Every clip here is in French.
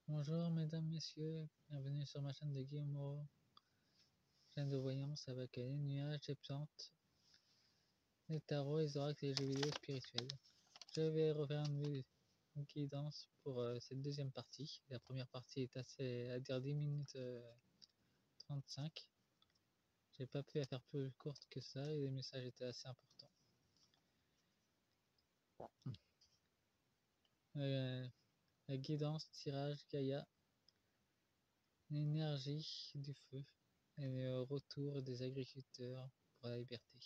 Bonjour mesdames, messieurs, bienvenue sur ma chaîne de Guillaume Moreau, chaîne de voyance avec les nuages, les plantes, les tarots, les oracles et les jeux vidéo spirituels. Je vais refaire une guidance pour cette deuxième partie. La première partie est assez, à dire 10 minutes 35. J'ai pas pu la faire plus courte que ça et les messages étaient assez importants. La guidance, tirage, Gaïa, l'énergie du feu et le retour des agriculteurs pour la liberté.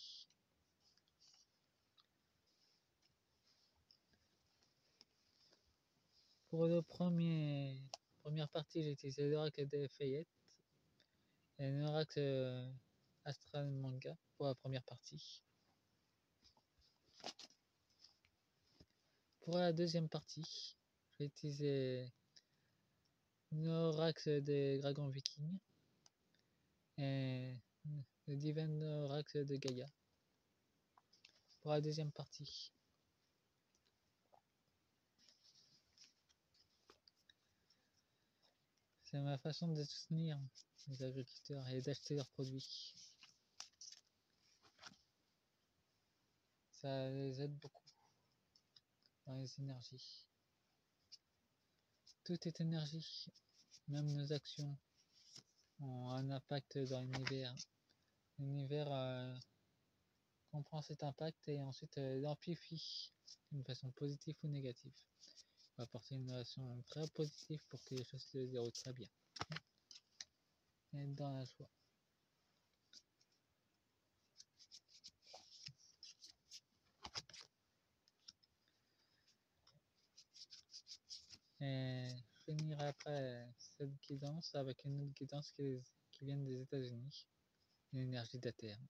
Pour la première partie, j'ai utilisé l'oracle de Fayette et l'oracle Astral Manga pour la première partie. Pour la deuxième partie, j'ai utilisé l'oracle des dragons vikings et le divin oracle de Gaïa. Pour la deuxième partie. C'est ma façon de soutenir les agriculteurs et d'acheter leurs produits. Ça les aide beaucoup dans les énergies. Tout est énergie, même nos actions ont un impact dans l'univers. L'univers comprend cet impact et ensuite l'amplifie d'une façon positive ou négative. On va apporter une relation très positive pour que les choses se déroulent très bien. Et être dans la joie. Et je finirai après cette guidance avec une autre guidance qui vient des États-Unis, l'énergie de la Terre.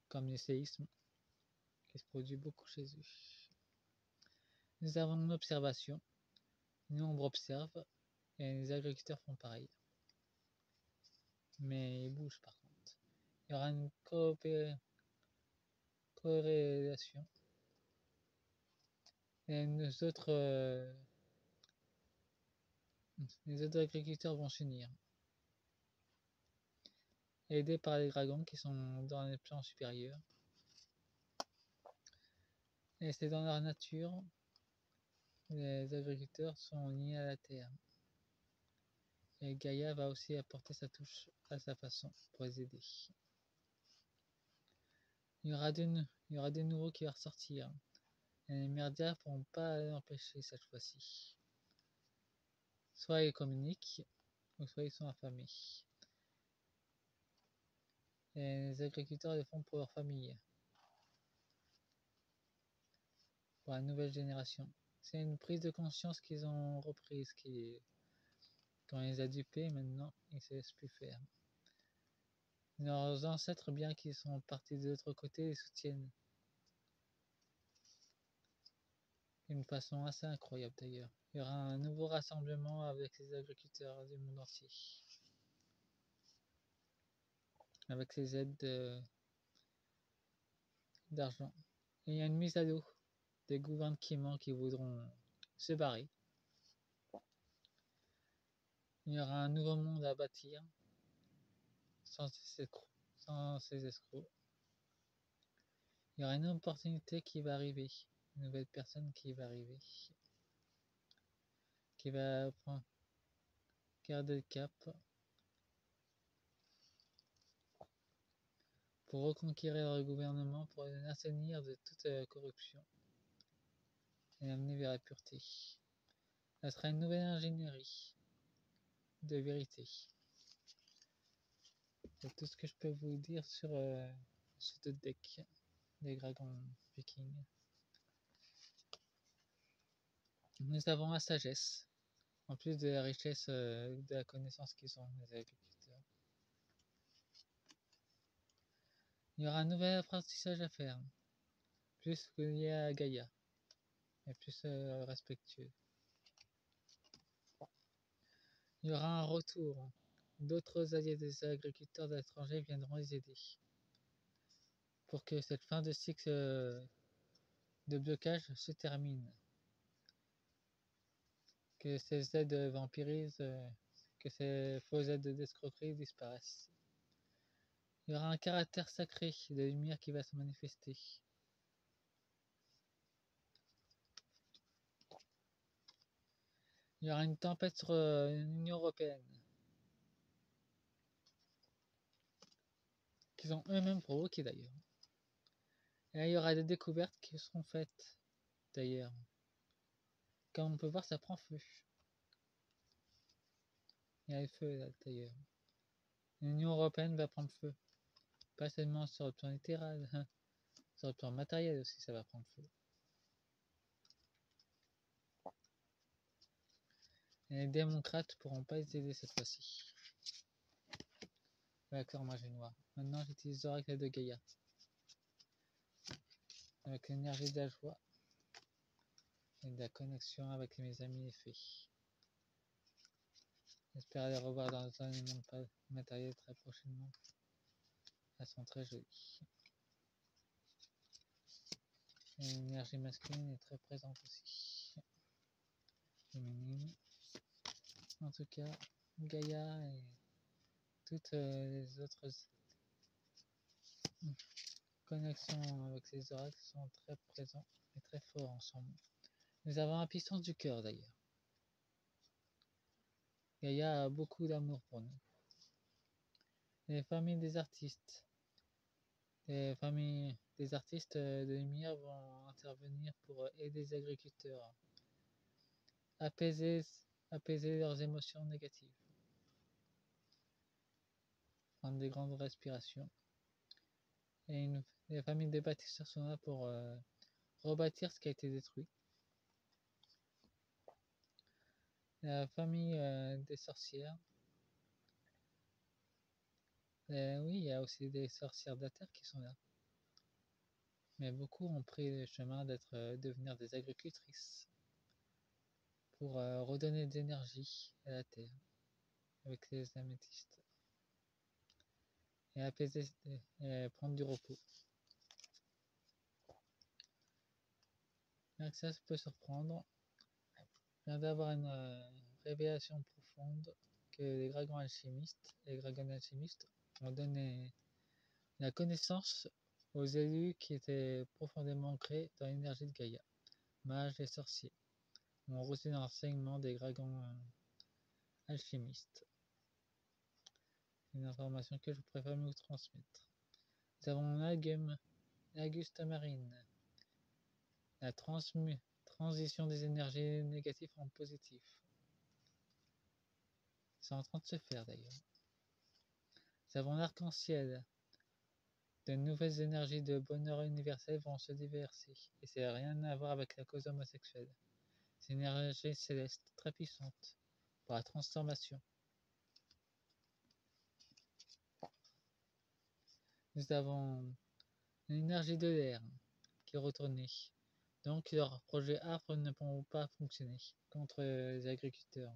Comme les séismes, qui se produisent beaucoup chez eux. Nous avons une observation, l'ombre observe, et les agriculteurs font pareil. Mais ils bougent par contre. Il y aura une corrélation. Et les autres agriculteurs vont s'unir. Aidés par les dragons qui sont dans les plans supérieurs. Et c'est dans leur nature. Les agriculteurs sont liés à la terre. Et Gaïa va aussi apporter sa touche à sa façon pour les aider. Il y aura des nouveaux qui vont ressortir. Et les merdias ne pourront pas l'empêcher cette fois-ci. Soit ils communiquent, ou soit ils sont affamés. Et les agriculteurs le font pour leur famille. Pour la nouvelle génération. C'est une prise de conscience qu'ils ont reprise, quand ils les a dupés, maintenant ils ne se laissent plus faire. Leurs ancêtres, bien qu'ils sont partis de l'autre côté, les soutiennent. D'une façon assez incroyable d'ailleurs. Il y aura un nouveau rassemblement avec les agriculteurs du monde entier. Avec ces aides d'argent. Et il y a une mise à dos des gouvernements qui voudront se barrer. Il y aura un nouveau monde à bâtir sans ces escrocs. Il y aura une opportunité qui va arriver, une nouvelle personne qui va arriver, qui va garder le cap pour reconquérir le gouvernement, pour l'assainir de toute corruption et l'amener vers la pureté. Ça sera une nouvelle ingénierie de vérité. C'est tout ce que je peux vous dire sur ce deck des dragons vikings. Nous avons la sagesse, en plus de la richesse de la connaissance qu'ils ont, les agriculteurs. Il y aura un nouvel apprentissage à faire, plus lié à Gaïa, et plus respectueux. Il y aura un retour. D'autres alliés des agriculteurs de l'étranger viendront les aider. Pour que cette fin de cycle de blocage se termine. que ces aides vampirisent, que ces fausses aides d'escroquerie disparaissent. Il y aura un caractère sacré de lumière qui va se manifester. Il y aura une tempête sur l'Union Européenne, qu'ils ont eux-mêmes provoqué d'ailleurs. Et là, il y aura des découvertes qui seront faites d'ailleurs. Comme on peut voir, ça prend feu. Il y a le feu là d'ailleurs. L'Union Européenne va prendre feu. Pas seulement sur le plan littéral, sur le plan matériel aussi, ça va prendre feu. Et les démocrates pourront pas les aider cette fois-ci. D'accord, moi j'ai noir. Maintenant j'utilise l'oracle de Gaïa. Avec l'énergie de la joie et de la connexion avec mes amis et fées. J'espère les revoir dans un monde matériel très prochainement. Elles sont très jolies. Et l'énergie masculine est très présente aussi. Féminine. En tout cas, Gaïa et toutes les autres connexions avec les oracles sont très présents et très forts ensemble. Nous avons la puissance du cœur d'ailleurs. Gaïa a beaucoup d'amour pour nous. Les familles des artistes. Les familles des artistes de lumière vont intervenir pour aider les agriculteurs à apaiser leurs émotions négatives. Prendre des grandes respirations. Et les familles des bâtisseurs sont là pour rebâtir ce qui a été détruit. La famille des sorcières. Oui, il y a aussi des sorcières de la terre qui sont là. Mais beaucoup ont pris le chemin devenir des agricultrices pour redonner de l'énergie à la terre avec les améthystes et apaiser et prendre du repos. Bien que ça peut surprendre, je viens d'avoir une révélation profonde que les dragons alchimistes et les dragons alchimistes ont donné la connaissance aux élus qui étaient profondément ancrés dans l'énergie de Gaïa, mages et sorciers, ont reçu l'enseignement des dragons alchimistes. Une information que je préfère vous transmettre. Nous avons l'Auguste Marine, la transition des énergies négatives en positives. C'est en train de se faire d'ailleurs. Nous avons l'arc-en-ciel. De nouvelles énergies de bonheur universel vont se déverser. Et ça n'a rien à voir avec la cause homosexuelle. C'est une énergie céleste très puissante pour la transformation. Nous avons l'énergie de l'air qui est retournée. Donc leurs projets affreux ne pourront pas fonctionner contre les agriculteurs.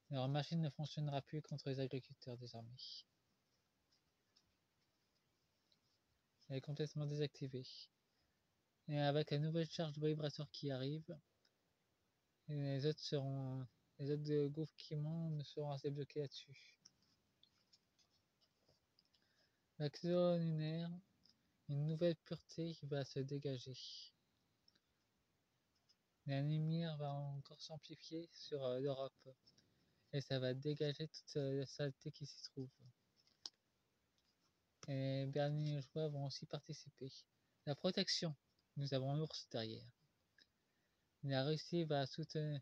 Leur machine ne fonctionnera plus contre les agriculteurs désormais. Elle est complètement désactivée. Et avec la nouvelle charge vibratoire qui arrive, les autres gouffres qui montent seront assez bloqués là-dessus. L'axo lunaire, une nouvelle pureté qui va se dégager. La lumière va encore s'amplifier sur l'Europe. Et ça va dégager toute la saleté qui s'y trouve. Et Berlin et Joie vont aussi participer. La protection, nous avons l'ours derrière. La Russie va soutient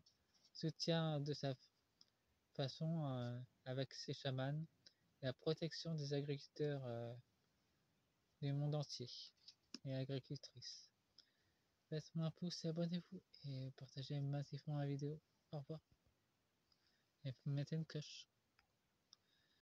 de sa façon avec ses chamans la protection des agriculteurs du monde entier et agricultrices. Laissez-moi un pouce, abonnez-vous et partagez massivement la vidéo. Au revoir. Et mettez une cloche.